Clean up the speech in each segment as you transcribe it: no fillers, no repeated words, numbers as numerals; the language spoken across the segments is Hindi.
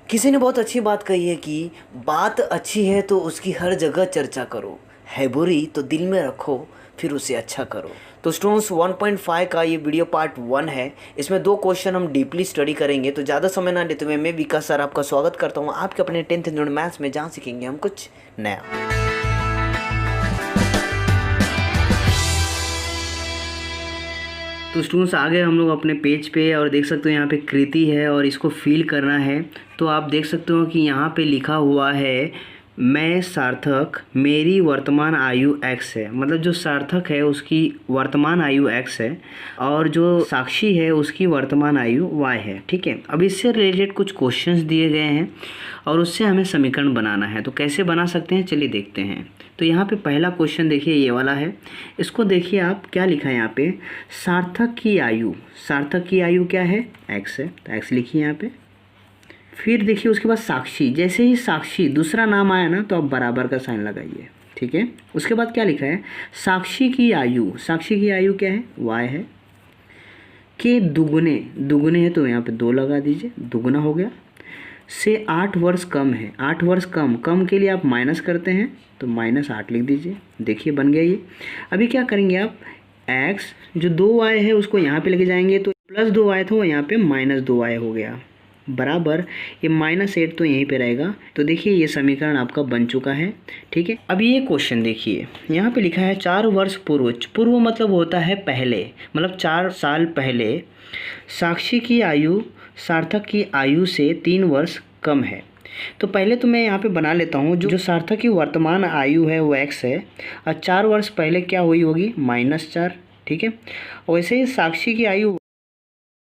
किसी ने बहुत अच्छी बात कही है कि बात अच्छी है तो उसकी हर जगह चर्चा करो, है बुरी तो दिल में रखो, फिर उसे अच्छा करो। तो स्टूडेंट्स 1.5 का ये वीडियो पार्ट 1 है। इसमें 2 क्वेश्चन हम डीपली स्टडी करेंगे। तो ज़्यादा समय ना लेते हुए मैं विकास सर आपका स्वागत करता हूँ आपके अपने 10th स्टैंडर्ड मैथ्स में, जहाँ सीखेंगे हम कुछ नया। तो स्टूडेंट्स आ गए हम लोग अपने पेज पे और देख सकते हो यहाँ पे कृति है और इसको फिल करना है। तो आप देख सकते हो कि यहाँ पे लिखा हुआ है मैं सार्थक, मेरी वर्तमान आयु x है। मतलब जो सार्थक है उसकी वर्तमान आयु x है और जो साक्षी है उसकी वर्तमान आयु y है। ठीक है, अब इससे रिलेटेड कुछ क्वेश्चंस दिए गए हैं और उससे हमें समीकरण बनाना है। तो कैसे बना सकते हैं चलिए देखते हैं। तो यहाँ पे पहला क्वेश्चन देखिए ये वाला है। इसको देखिए आप क्या लिखा है यहाँ पे, सार्थक की आयु। सार्थक की आयु क्या है, x है, तो x लिखिए यहाँ पे। फिर देखिए उसके बाद साक्षी, जैसे ही साक्षी दूसरा नाम आया ना तो आप बराबर का साइन लगाइए। ठीक है, उसके बाद क्या लिखा है, साक्षी की आयु। साक्षी की आयु क्या है, y है। के दुगुने, दुगुने है तो यहाँ पे 2 लगा दीजिए, दुगुना हो गया। से 8 वर्ष कम है, 8 वर्ष कम, कम के लिए आप माइनस करते हैं तो -8 लिख दीजिए। देखिए बन गया ये। अभी क्या करेंगे आप, x जो 2y है उसको यहाँ पे लेके जाएंगे तो +2y था वो यहाँ पे -2y हो गया, बराबर ये -8 तो यहीं पे रहेगा। तो देखिए ये समीकरण आपका बन चुका है। ठीक है, अभी ये क्वेश्चन देखिए यहाँ पे लिखा है 4 वर्ष पूर्व। पूर्व मतलब होता है पहले, मतलब 4 साल पहले साक्षी की आयु सार्थक की आयु से 3 वर्ष कम है। तो पहले तो मैं यहाँ पे बना लेता हूँ, जो सार्थक की वर्तमान आयु है वो x है और 4 वर्ष पहले क्या हुई होगी, -4। ठीक है, वैसे ही साक्षी की आयु,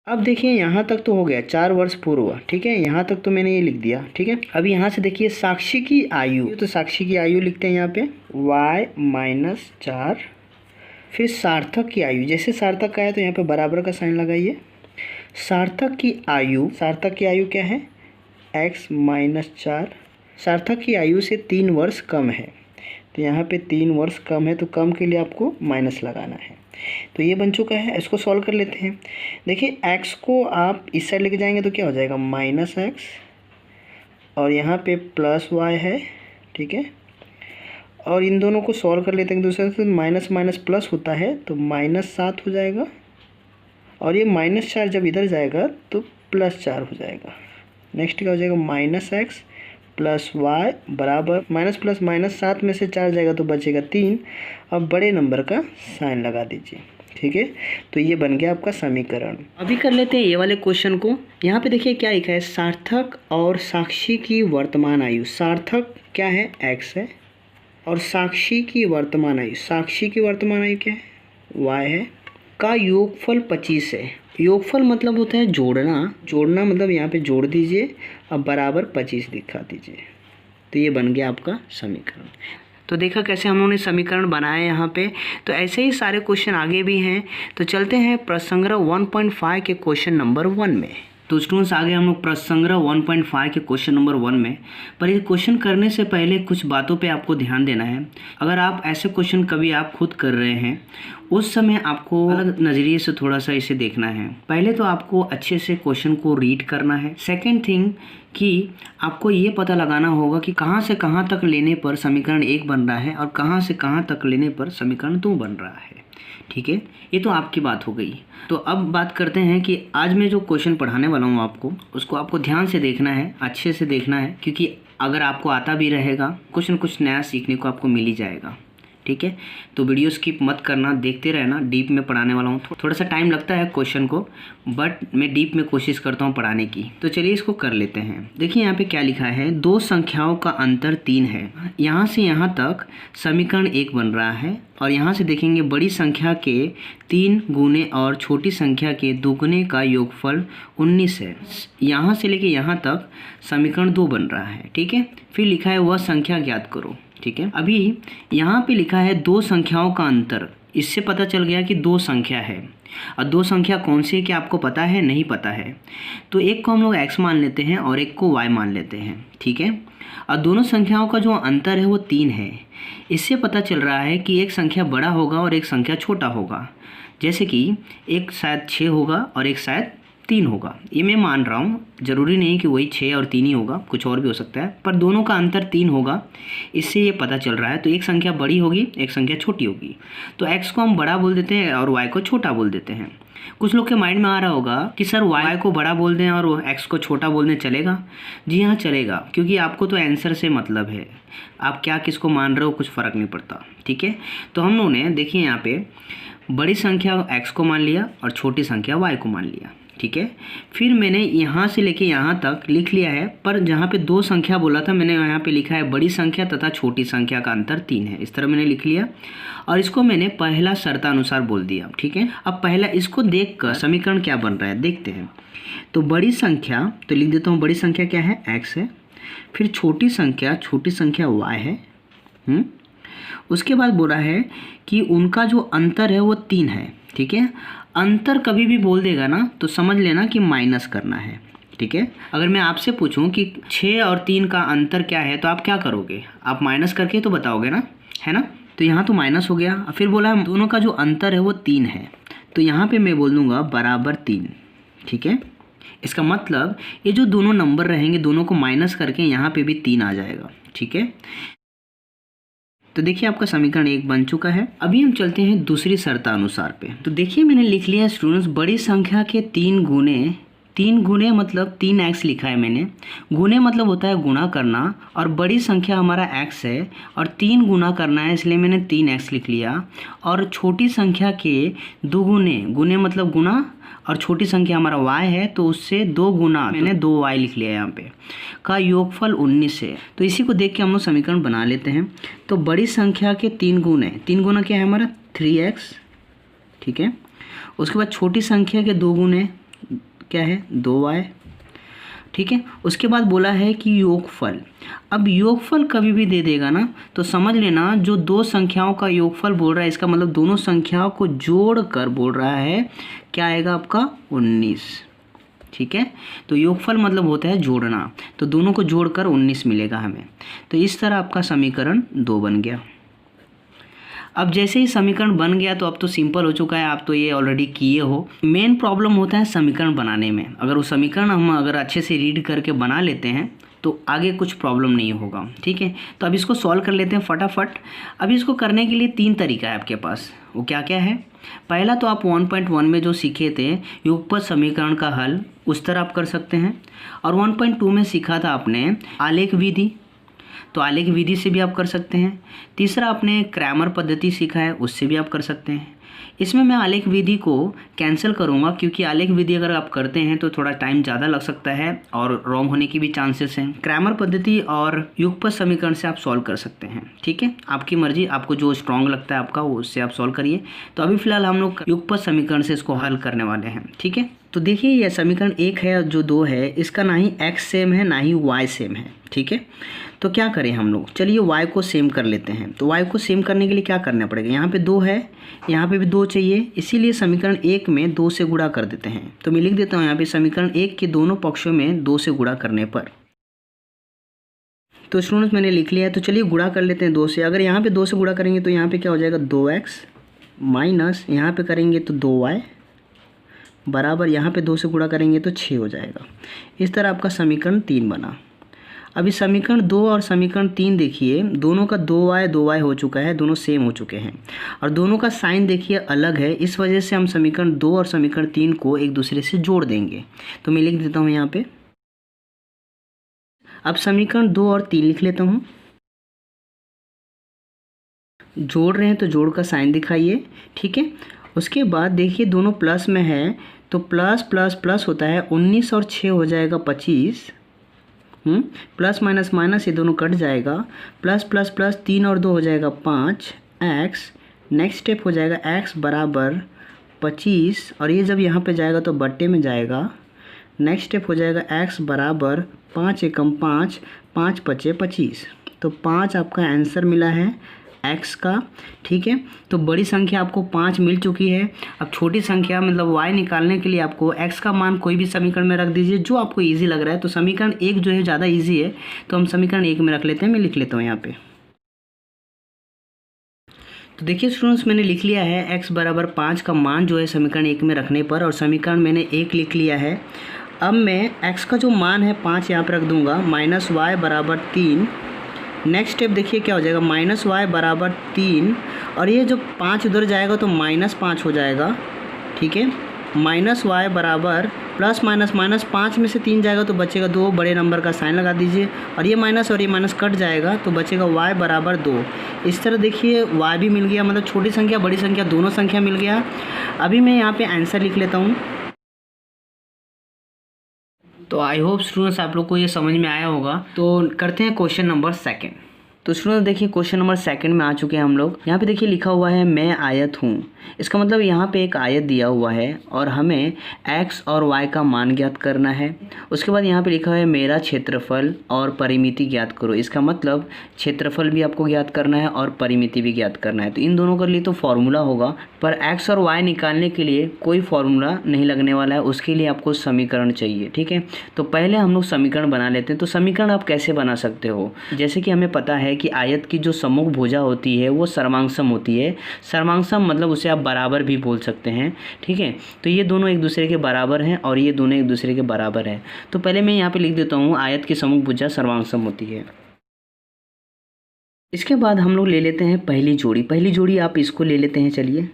अब देखिए यहाँ तक तो हो गया 4 वर्ष पूर्व। ठीक है, यहाँ तक तो मैंने ये लिख दिया। ठीक है, अब यहाँ से देखिए साक्षी की आयु, तो साक्षी की आयु लिखते हैं यहाँ पे y -4। फिर सार्थक की आयु, जैसे सार्थक का है तो यहाँ पे बराबर का साइन लगाइए। सार्थक की आयु, सार्थक की आयु क्या है, x -4। सार्थक की आयु से 3 वर्ष कम है, तो यहाँ पे 3 वर्ष कम है तो कम के लिए आपको माइनस लगाना है। तो ये बन चुका है। इसको सॉल्व कर लेते हैं। देखिए x को आप इस साइड लेके जाएंगे तो क्या हो जाएगा, -x और यहाँ पे +y है। ठीक है, और इन दोनों को सॉल्व कर लेते हैं दूसरे से, माइनस माइनस प्लस होता है तो -7 हो जाएगा और ये -4 जब इधर जाएगा तो +4 हो जाएगा। नेक्स्ट क्या हो जाएगा, -x + y बराबर -+-7 में से 4 जाएगा तो बचेगा 3। अब बड़े नंबर का साइन लगा दीजिए। ठीक है, तो ये बन गया आपका समीकरण। अभी कर लेते हैं ये वाले क्वेश्चन को। यहाँ पे देखिए क्या लिखा है, सार्थक और साक्षी की वर्तमान आयु। सार्थक क्या है, x है और साक्षी की वर्तमान आयु, साक्षी की वर्तमान आयु क्या है, y है, का योगफल 25 है। योगफल मतलब होता है जोड़ना, जोड़ना मतलब यहाँ पे जोड़ दीजिए, अब बराबर 25 दिखा दीजिए। तो ये बन गया आपका समीकरण। तो देखा कैसे हम लोगों ने समीकरण बनाए यहाँ पे। तो ऐसे ही सारे क्वेश्चन आगे भी हैं। तो चलते हैं प्रसंग्रह 1.5 के क्वेश्चन नंबर 1 में। तो स्टूडेंट्स आ गए हम लोग प्रसंग्रह 1.5 के क्वेश्चन नंबर 1 में। पर ये क्वेश्चन करने से पहले कुछ बातों पे आपको ध्यान देना है। अगर आप ऐसे क्वेश्चन कभी आप खुद कर रहे हैं उस समय आपको अलग नज़रिए से थोड़ा सा इसे देखना है। पहले तो आपको अच्छे से क्वेश्चन को रीड करना है। सेकेंड थिंग कि आपको ये पता लगाना होगा कि कहाँ से कहाँ तक लेने पर समीकरण 1 बन रहा है और कहाँ से कहाँ तक लेने पर समीकरण 2 बन रहा है। ठीक है, ये तो आपकी बात हो गई। तो अब बात करते हैं कि आज मैं जो क्वेश्चन पढ़ाने वाला हूँ आपको, उसको आपको ध्यान से देखना है, अच्छे से देखना है, क्योंकि अगर आपको आता भी रहेगा कुछ न कुछ नया सीखने को आपको मिल ही जाएगा। ठीक है, तो वीडियो स्किप मत करना, देखते रहना। डीप में पढ़ाने वाला हूँ, थोड़ा सा टाइम लगता है क्वेश्चन को, बट मैं डीप में कोशिश करता हूँ पढ़ाने की। तो चलिए इसको कर लेते हैं। देखिए यहाँ पे क्या लिखा है, 2 संख्याओं का अंतर 3 है। यहाँ से यहाँ तक समीकरण 1 बन रहा है और यहाँ से देखेंगे बड़ी संख्या के 3 गुने और छोटी संख्या के दुगुने का योगफल 19 है। यहाँ से लेके यहाँ तक समीकरण 2 बन रहा है। ठीक है, फिर लिखा है वह संख्या ज्ञात करो। ठीक है, अभी यहाँ पे लिखा है 2 संख्याओं का अंतर। इससे पता चल गया कि 2 संख्या है और 2 संख्या कौन सी है क्या आपको पता है, नहीं पता है। तो एक को हम लोग x मान लेते हैं और एक को y मान लेते हैं। ठीक है, और दोनों संख्याओं का जो अंतर है वो 3 है। इससे पता चल रहा है कि एक संख्या बड़ा होगा और एक संख्या छोटा होगा। जैसे कि एक शायद 6 होगा और एक शायद 3 होगा, ये मैं मान रहा हूँ। ज़रूरी नहीं कि वही 6 और 3 ही होगा, कुछ और भी हो सकता है, पर दोनों का अंतर 3 होगा, इससे ये पता चल रहा है। तो एक संख्या बड़ी होगी, एक संख्या छोटी होगी। तो x को हम बड़ा बोल देते हैं और y को छोटा बोल देते हैं। कुछ लोग के माइंड में आ रहा होगा कि सर y को बड़ा बोल दें और x को छोटा बोल दें, चलेगा? जी हाँ चलेगा, क्योंकि आपको तो आंसर से मतलब है, आप क्या किसको मान रहे हो कुछ फ़र्क नहीं पड़ता। ठीक है, तो हम लोगों ने देखिए यहाँ पे बड़ी संख्या x को मान लिया और छोटी संख्या y को मान लिया। ठीक है, फिर मैंने यहाँ से लेके यहाँ तक लिख लिया है, पर जहाँ पे 2 संख्या बोला था मैंने यहाँ पे लिखा है बड़ी संख्या तथा छोटी संख्या का अंतर 3 है। इस तरह मैंने लिख लिया और इसको मैंने पहला शर्तानुसार बोल दिया। ठीक है, अब पहला इसको देखकर समीकरण क्या बन रहा है देखते हैं। तो बड़ी संख्या, तो लिख देता हूँ बड़ी संख्या क्या है, x है। फिर छोटी संख्या y है। उसके बाद बोला है कि उनका जो अंतर है वो 3 है। ठीक है, अंतर कभी भी बोल देगा ना तो समझ लेना कि माइनस करना है। ठीक है, अगर मैं आपसे पूछूं कि 6 और 3 का अंतर क्या है तो आप क्या करोगे? आप माइनस करके तो बताओगे ना, है ना? तो यहाँ तो माइनस हो गया। फिर बोला है दोनों का जो अंतर है वो 3 है, तो यहाँ पे मैं बोल दूँगा बराबर 3। ठीक है, इसका मतलब ये जो दोनों नंबर रहेंगे दोनों को माइनस करके यहाँ पे भी 3 आ जाएगा। ठीक है, तो देखिए आपका समीकरण 1 बन चुका है। अभी हम चलते हैं दूसरी शर्तानुसार पे। तो देखिए मैंने लिख लिया स्टूडेंट्स, बड़ी संख्या के 3 गुने मतलब 3x लिखा है मैंने। गुने मतलब होता है गुणा करना, और बड़ी संख्या हमारा x है और 3 गुना करना है, इसलिए मैंने 3x लिख लिया। और छोटी संख्या के 2 गुने मतलब गुणा, और छोटी संख्या हमारा y है तो उससे 2 गुना मैंने 2y लिख लिया यहाँ पे, का योगफल 19 है। तो इसी को देख के हम लोग समीकरण बना लेते हैं। तो बड़ी संख्या के 3 गुना क्या है हमारा 3x। ठीक है, उसके बाद छोटी संख्या के 2 गुने क्या है 2y। ठीक है, उसके बाद बोला है कि योगफल। अब योगफल कभी भी दे देगा ना तो समझ लेना जो 2 संख्याओं का योगफल बोल रहा है, इसका मतलब दोनों संख्याओं को जोड़ कर बोल रहा है, क्या आएगा आपका 19। ठीक है, तो योगफल मतलब होता है जोड़ना, तो दोनों को जोड़कर 19 मिलेगा हमें। तो इस तरह आपका समीकरण 2 बन गया। अब जैसे ही समीकरण बन गया तो अब तो सिंपल हो चुका है, आप तो ये ऑलरेडी किए हो। मेन प्रॉब्लम होता है समीकरण बनाने में। अगर वो समीकरण हम अगर अच्छे से रीड करके बना लेते हैं तो आगे कुछ प्रॉब्लम नहीं होगा। ठीक है, तो अब इसको सॉल्व कर लेते हैं फटाफट। अभी इसको करने के लिए 3 तरीका है आपके पास। वो क्या क्या है? पहला तो आप 1.1 में जो सीखे थे युगपत समीकरण का हल, उस तरह आप कर सकते हैं। और 1.2 में सीखा था आपने आलेख विधि, तो आलेख विधि से भी आप कर सकते हैं। तीसरा आपने क्रैमर पद्धति सीखा है, उससे भी आप कर सकते हैं। इसमें मैं आलेख विधि को कैंसिल करूंगा, क्योंकि आलेख विधि अगर आप करते हैं तो थोड़ा टाइम ज़्यादा लग सकता है और रॉन्ग होने की भी चांसेस हैं। क्रैमर पद्धति और युगपत समीकरण से आप सॉल्व कर सकते हैं। ठीक है, आपकी मर्जी, आपको जो स्ट्रॉन्ग लगता है आपका वो उससे आप सॉल्व करिए। तो अभी फिलहाल हम लोग युगपत समीकरण से इसको हल करने वाले हैं। ठीक है, तो देखिए यह समीकरण 1 है और जो 2 है इसका ना ही x सेम है ना ही y सेम है। ठीक है, तो क्या करें हम लोग, चलिए y को सेम कर लेते हैं। तो y को सेम करने के लिए क्या करना पड़ेगा, यहाँ पे 2 है, यहाँ पे भी 2 चाहिए, इसीलिए समीकरण 1 में 2 से गुणा कर देते हैं। तो मैं लिख देता हूँ यहाँ पे समीकरण 1 के दोनों पक्षों में 2 से गुणा करने पर। तो स्टूडेंट्स मैंने लिख लिया है, तो चलिए गुणा कर लेते हैं 2 से। अगर यहाँ पे 2 से गुणा करेंगे तो यहाँ पे क्या हो जाएगा 2x माइनस, यहाँ पे करेंगे तो 2y बराबर, यहाँ पे 2 से गुणा करेंगे तो 6 हो जाएगा। इस तरह आपका समीकरण 3 बना। अभी समीकरण 2 और समीकरण 3 देखिए, दोनों का 2y हो चुका है, दोनों सेम हो चुके हैं और दोनों का साइन देखिए अलग है। इस वजह से हम समीकरण 2 और समीकरण 3 को एक दूसरे से जोड़ देंगे। तो मैं लिख देता हूँ यहाँ पे, अब समीकरण 2 और 3 लिख लेता हूँ। जोड़ रहे हैं तो जोड़ का साइन दिखाइए। ठीक है, उसके बाद देखिए दोनों प्लस में है तो प्लस प्लस प्लस होता है, 19 और 6 हो जाएगा 25। प्लस माइनस माइनस ये दोनों कट जाएगा, प्लस प्लस प्लस 3 और 2 हो जाएगा 5x। नेक्स्ट स्टेप हो जाएगा x बराबर 25, और ये जब यहाँ पे जाएगा तो बट्टे में जाएगा। नेक्स्ट स्टेप हो जाएगा x बराबर 5 एकम 5, 5 पचे 25। तो 5 आपका आंसर मिला है x का। ठीक है, तो बड़ी संख्या आपको 5 मिल चुकी है। अब छोटी संख्या मतलब y निकालने के लिए आपको x का मान कोई भी समीकरण में रख दीजिए जो आपको इजी लग रहा है। तो समीकरण 1 जो है ज़्यादा इजी है, तो हम समीकरण 1 में रख लेते हैं। मैं लिख लेता हूँ यहाँ पे। तो देखिए स्टूडेंट्स, मैंने लिख लिया है x बराबर 5 का मान जो है समीकरण 1 में रखने पर, और समीकरण मैंने 1 लिख लिया है। अब मैं x का जो मान है 5 यहाँ पर रख दूँगा, माइनस y बराबर 3। नेक्स्ट स्टेप देखिए क्या हो जाएगा, माइनस y बराबर 3, और ये जो 5 उधर जाएगा तो माइनस 5 हो जाएगा, ठीक है। माइनस y बराबर प्लस माइनस, माइनस 5 में से 3 जाएगा तो बचेगा 2, बड़े नंबर का साइन लगा दीजिए, और ये माइनस कट जाएगा तो बचेगा y बराबर 2। इस तरह देखिए y भी मिल गया, मतलब छोटी संख्या बड़ी संख्या दोनों संख्या मिल गया। अभी मैं यहाँ पे आंसर लिख लेता हूँ। तो आई होप स्टूडेंट्स आप लोग को ये समझ में आया होगा। तो करते हैं क्वेश्चन नंबर 2। तो स्टूडेंट्स देखिए क्वेश्चन नंबर 2 में आ चुके हैं हम लोग। यहाँ पे देखिए लिखा हुआ है मैं आयत हूँ। इसका मतलब यहाँ पे एक आयत दिया हुआ है और हमें x और y का मान ज्ञात करना है। उसके बाद यहाँ पे लिखा है मेरा क्षेत्रफल और परिमिति ज्ञात करो। इसका मतलब क्षेत्रफल भी आपको ज्ञात करना है और परिमिति भी ज्ञात करना है। तो इन दोनों के लिए तो फॉर्मूला होगा, पर x और y निकालने के लिए कोई फॉर्मूला नहीं लगने वाला है, उसके लिए आपको समीकरण चाहिए, ठीक है। तो पहले हम लोग समीकरण बना लेते हैं। तो समीकरण आप कैसे बना सकते हो, जैसे कि हमें पता है कि आयत की जो सम्मुख भुजा होती है वो सर्वांगसम होती है। सर्वांगसम मतलब उसे आप बराबर भी बोल सकते हैं, ठीक है। तो ये दोनों एक दूसरे के बराबर हैं और ये दोनों एक दूसरे के बराबर हैं। तो पहले मैं यहाँ पे लिख देता हूँ आयत की सम्मुख भुजा सर्वांगसम होती है। इसके बाद हम लोग ले लेते हैं पहली जोड़ी। पहली जोड़ी आप इसको ले लेते हैं, चलिए।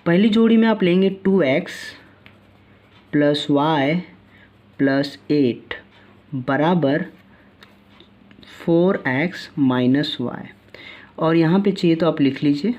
पहली जोड़ी में आप लेंगे 2x प्लस y प्लस 8 बराबर 4x माइनस y, और यहाँ पे चाहिए तो आप लिख लीजिए।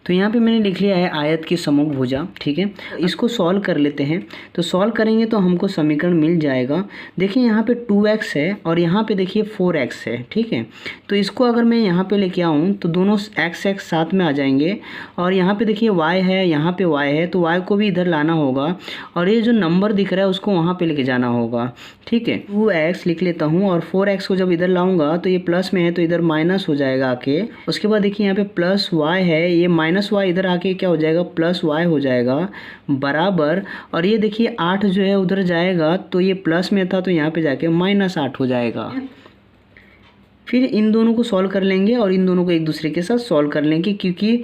तो यहाँ पे मैंने लिख लिया है आयत की सम्मुख भुजा, ठीक है। इसको सॉल्व कर लेते हैं। तो सॉल्व करेंगे तो हमको समीकरण मिल जाएगा। देखिए यहाँ पे 2x है और यहाँ पे देखिए 4x है, ठीक है। तो इसको अगर मैं यहाँ पे लेके आऊँ तो दोनों x साथ में आ जाएंगे, और यहाँ पे देखिए y है, यहाँ पे y है, तो y को भी इधर लाना होगा, और ये जो नंबर दिख रहा है उसको वहाँ पे लेके जाना होगा, ठीक है। 2x लिख लेता हूँ, और 4x को जब इधर लाऊंगा तो ये प्लस में है तो इधर माइनस हो जाएगा आके। उसके बाद देखिए यहाँ पे प्लस y है, ये माइनस y इधर आके क्या हो जाएगा, प्लस y हो जाएगा बराबर, और ये देखिए 8 जो है उधर जाएगा तो ये प्लस में था तो यहाँ पे जाके माइनस 8 हो जाएगा। फिर इन दोनों को सॉल्व कर लेंगे और इन दोनों को एक दूसरे के साथ सॉल्व कर लेंगे, क्योंकि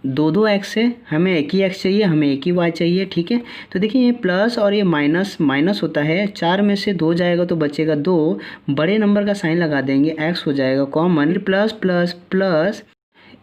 दो x है, हमें एक ही x चाहिए, हमें एक ही y चाहिए, ठीक है। तो देखिए ये प्लस और ये माइनस माइनस होता है, 4 में से 2 जाएगा तो बचेगा 2, बड़े नंबर का साइन लगा देंगे, x हो जाएगा कॉमन, प्लस प्लस प्लस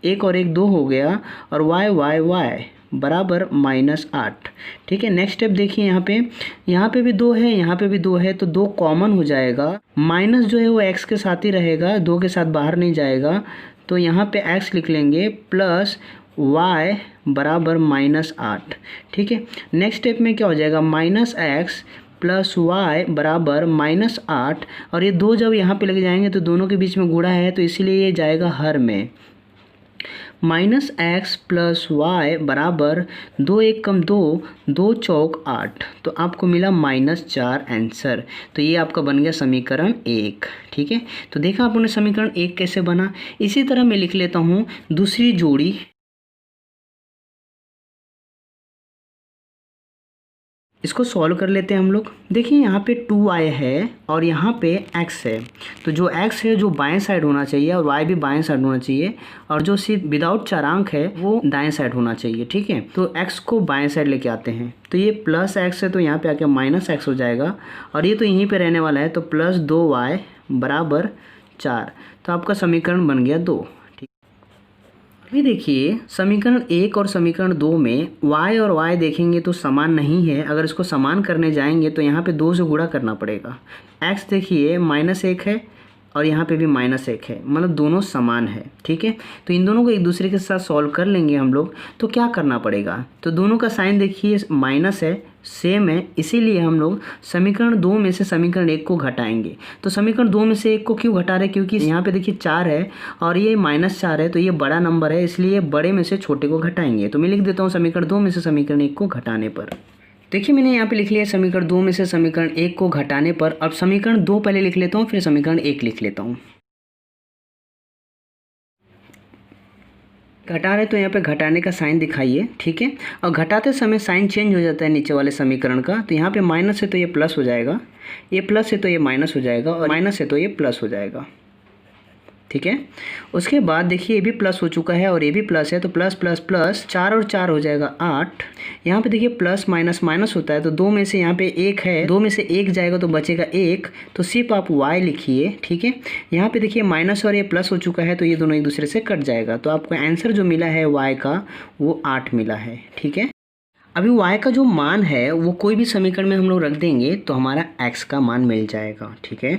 1 और 1 2 हो गया, और y बराबर -8, ठीक है। नेक्स्ट स्टेप देखिए यहाँ पे भी 2 है, यहाँ पे भी 2 है, तो 2 कॉमन हो जाएगा। माइनस जो है वो x के साथ ही रहेगा, 2 के साथ बाहर नहीं जाएगा, तो यहाँ पे x लिख लेंगे प्लस y बराबर -8, ठीक है। नेक्स्ट स्टेप में क्या हो जाएगा, -x प्लस y बराबर -8, और ये 2 जब यहाँ पे लग जाएंगे तो दोनों के बीच में गुणा है तो इसीलिए ये जाएगा हर में। -x प्लस y बराबर 2 1 कम 2, 2 चौक 8, तो आपको मिला -4 आंसर। तो ये आपका बन गया समीकरण 1, ठीक है। तो देखा आपने समीकरण 1 कैसे बना। इसी तरह मैं लिख लेता हूँ दूसरी जोड़ी। इसको सॉल्व कर लेते हैं हम लोग। देखिए यहाँ पे 2y है और यहाँ पे x है, तो जो x है जो बाएं साइड होना चाहिए और y भी बाएं साइड होना चाहिए, और जो सिर्फ विदाउट चारांक है वो दाएं साइड होना चाहिए, ठीक है। तो x को बाएं साइड लेके आते हैं, तो ये प्लस x है तो यहाँ पे आके -x हो जाएगा, और ये तो यहीं पे रहने वाला है, तो प्लस 2y बराबर 4, तो आपका समीकरण बन गया 2। अभी देखिए समीकरण 1 और समीकरण 2 में y और y देखेंगे तो समान नहीं है। अगर इसको समान करने जाएंगे तो यहाँ पे 2 से गुणा करना पड़ेगा। x देखिए -1 है और यहाँ पे भी -1 है, मतलब दोनों समान है, ठीक है। तो इन दोनों को एक दूसरे के साथ सॉल्व कर लेंगे हम लोग। तो क्या करना पड़ेगा, तो दोनों का साइन देखिए माइनस है, सेम है, इसीलिए हम लोग समीकरण 2 में से समीकरण 1 को घटाएंगे। तो समीकरण 2 में से 1 को क्यों घटा रहे, क्योंकि यहाँ पे देखिए 4 है और ये -4 है, तो ये बड़ा नंबर है, इसलिए बड़े में से छोटे को घटाएंगे। तो मैं लिख देता हूँ समीकरण 2 में से समीकरण 1 को घटाने पर। देखिए मैंने यहाँ पे लिख लिया समीकरण 2 में से समीकरण 1 को घटाने पर। अब समीकरण 2 पहले लिख लेता हूँ, फिर समीकरण 1 लिख लेता हूँ। घटा रहे तो यहाँ पे घटाने का साइन दिखाइए, ठीक है। और घटाते समय साइन चेंज हो जाता है नीचे वाले समीकरण का, तो यहाँ पे माइनस है तो ये प्लस हो जाएगा, ये प्लस है तो ये माइनस हो जाएगा, और माइनस है तो ये प्लस हो जाएगा, ठीक है। उसके बाद देखिए ये भी प्लस हो चुका है और ये भी प्लस है, तो प्लस प्लस प्लस 4 और 4 हो जाएगा 8। यहाँ पे देखिए प्लस माइनस माइनस होता है, तो 2 में से यहाँ पे 1 है, 2 में से 1 जाएगा तो बचेगा 1, तो सिर्फ आप y लिखिए, ठीक है। यहाँ पे देखिए माइनस और ये प्लस हो चुका है, तो ये दोनों एक दूसरे से कट जाएगा, तो आपको आंसर जो मिला है y का वो 8 मिला है, ठीक है। अभी y का जो मान है वो कोई भी समीकरण में हम लोग रख देंगे तो हमारा x का मान मिल जाएगा, ठीक है।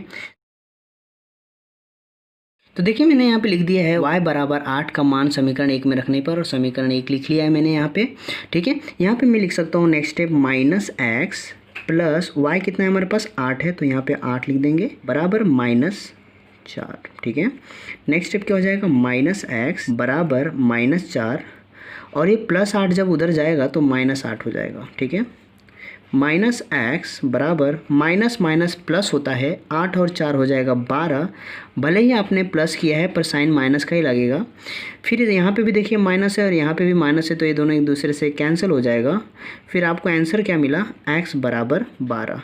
तो देखिए मैंने यहाँ पे लिख दिया है y बराबर 8 का मान समीकरण 1 में रखने पर, और समीकरण 1 लिख लिया है मैंने यहाँ पे, ठीक है। यहाँ पे मैं लिख सकता हूँ next step minus x plus y, कितना है हमारे पास 8 है, तो यहाँ पे 8 लिख देंगे, बराबर -4, ठीक है। नेक्स्ट स्टेप क्या हो जाएगा, माइनस एक्स बराबर -4, और ये +8 जब उधर जाएगा तो -8 हो जाएगा, ठीक है। माइनस एक्स बराबर माइनस माइनस प्लस होता है, 8 और 4 हो जाएगा 12, भले ही आपने प्लस किया है पर साइन माइनस का ही लगेगा। फिर यहाँ पे भी देखिए माइनस है और यहाँ पे भी माइनस है, तो ये दोनों एक दूसरे से कैंसिल हो जाएगा। फिर आपको आंसर क्या मिला, x बराबर 12।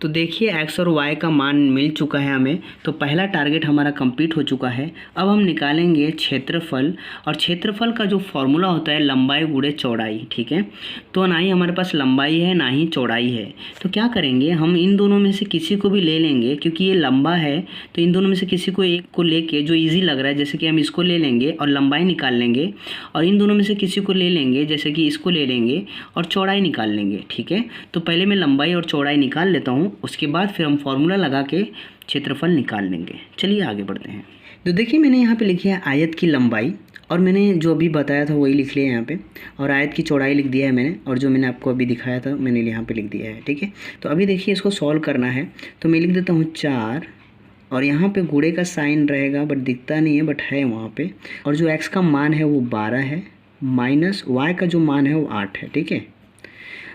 तो देखिए x और y का मान मिल चुका है हमें, तो पहला टारगेट हमारा कंप्लीट हो चुका है। अब हम निकालेंगे क्षेत्रफल, और क्षेत्रफल का जो फॉर्मूला होता है लंबाई गुणे चौड़ाई, ठीक है। तो ना ही हमारे पास लंबाई है ना ही चौड़ाई है, तो क्या करेंगे, हम इन दोनों में से किसी को भी ले लेंगे, क्योंकि ये लंबा है तो इन दोनों में से किसी को एक को लेके जो ईजी लग रहा है, जैसे कि हम इसको ले लेंगे और लंबाई निकाल लेंगे, और इन दोनों में से किसी को ले लेंगे जैसे कि इसको ले लेंगे और चौड़ाई निकाल लेंगे, ठीक है। तो पहले मैं लंबाई और चौड़ाई निकाल लेता हूँ, उसके बाद फिर हम फॉर्मूला लगा के क्षेत्रफल निकाल लेंगे। चलिए आगे बढ़ते हैं। तो देखिए मैंने यहाँ पे लिखी है आयत की लंबाई, और मैंने जो अभी बताया था वही लिख लिया है यहाँ पे, और आयत की चौड़ाई लिख दिया है मैंने, और जो मैंने आपको अभी दिखाया था मैंने यहाँ पे लिख दिया है, ठीक है। तो अभी देखिए इसको सॉल्व करना है, तो मैं लिख देता हूँ 4, और यहाँ पे गुणे का साइन रहेगा बट दिखता नहीं है, बट है वहाँ पे, और जो x का मान है वो 12 है, माइनस y का जो मान है वो 8 है, ठीक है।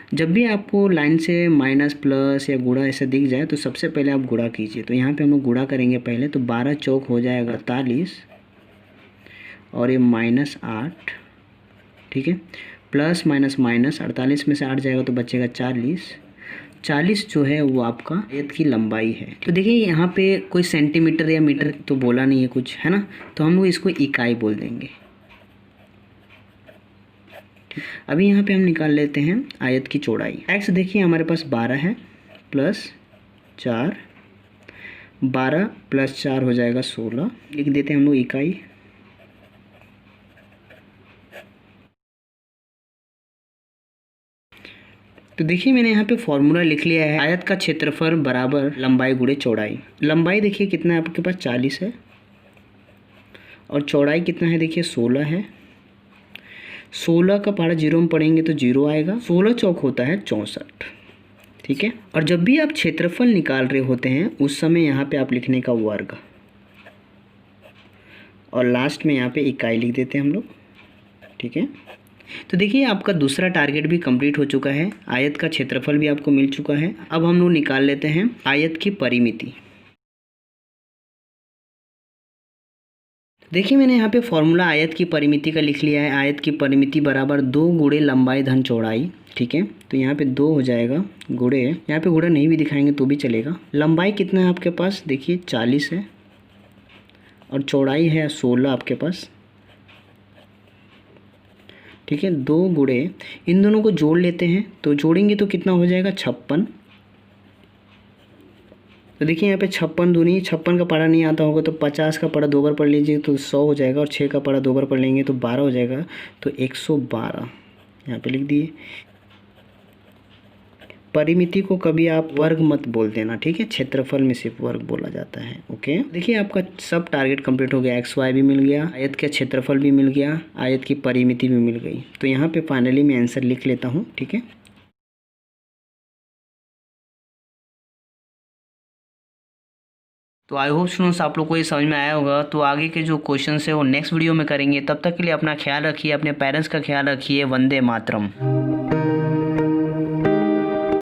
जब भी आपको लाइन से माइनस प्लस या गुणा ऐसा दिख जाए तो सबसे पहले आप गुणा कीजिए। तो यहाँ पे हम लोग गुणा करेंगे पहले, तो 12 चौक हो जाएगा 48, और ये -8, ठीक है। प्लस माइनस माइनस 48 में से 8 जाएगा तो बचेगा 40 जो है वो आपका आयत की लंबाई है। तो देखिए यहाँ पे कोई सेंटीमीटर या मीटर तो बोला नहीं है कुछ, है ना, तो हम लोग इसको इकाई बोल देंगे। अभी यहाँ पे हम निकाल लेते हैं आयत की चौड़ाई। x देखिए हमारे पास 12 है, +4, 12 + 4 हो जाएगा 16, लिख देते हैं हम लोग इकाई। तो देखिए मैंने यहाँ पे फॉर्मूला लिख लिया है, आयत का क्षेत्रफल बराबर लंबाई गुणे चौड़ाई। लंबाई देखिए कितना है आपके पास 40 है, और चौड़ाई कितना है देखिए 16 है। 16 का पहाड़ा 0 में पढ़ेंगे तो 0 आएगा, 16 चौक होता है 64, ठीक है। और जब भी आप क्षेत्रफल निकाल रहे होते हैं उस समय यहाँ पे आप लिखने का वर्ग, और लास्ट में यहाँ पे इकाई लिख देते हैं हम लोग, ठीक है। तो देखिए आपका दूसरा टारगेट भी कंप्लीट हो चुका है, आयत का क्षेत्रफल भी आपको मिल चुका है। अब हम लोग निकाल लेते हैं आयत की परिमिति। देखिए मैंने यहाँ पे फॉर्मूला आयत की परिमिति का लिख लिया है, आयत की परिमिति बराबर 2 गुणे लंबाई धन चौड़ाई, ठीक है। तो यहाँ पे 2 हो जाएगा गुणे, यहाँ पे गुणा नहीं भी दिखाएंगे तो भी चलेगा। लंबाई कितना है आपके पास देखिए 40 है, और चौड़ाई है 16 आपके पास, ठीक है। 2 गुणे, इन दोनों को जोड़ लेते हैं, तो जोड़ेंगे तो कितना हो जाएगा 56। तो देखिए यहाँ पे 56 दूनी, 56 का पढ़ा नहीं आता होगा तो 50 का पढ़ा 2 बार पढ़ लीजिए तो 100 हो जाएगा, और 6 का पढ़ा 2 बार पढ़ लेंगे तो 12 हो जाएगा, तो 112 यहाँ पे लिख दिए। परिमिति को कभी आप वर्ग मत बोल देना, ठीक है, क्षेत्रफल में सिर्फ वर्ग बोला जाता है, ओके। देखिए आपका सब टारगेट कंप्लीट हो गया, XY भी मिल गया, आयत का क्षेत्रफल भी मिल गया, आयत की परिमिति भी मिल गई। तो यहाँ पे फाइनली मैं आंसर लिख लेता हूँ, ठीक है। तो आई होप स्टूडेंट्स आप लोग को ये समझ में आया होगा। तो आगे के जो क्वेश्चन है वो नेक्स्ट वीडियो में करेंगे। तब तक के लिए अपना ख्याल रखिए, अपने पेरेंट्स का ख्याल रखिए। वंदे मातरम।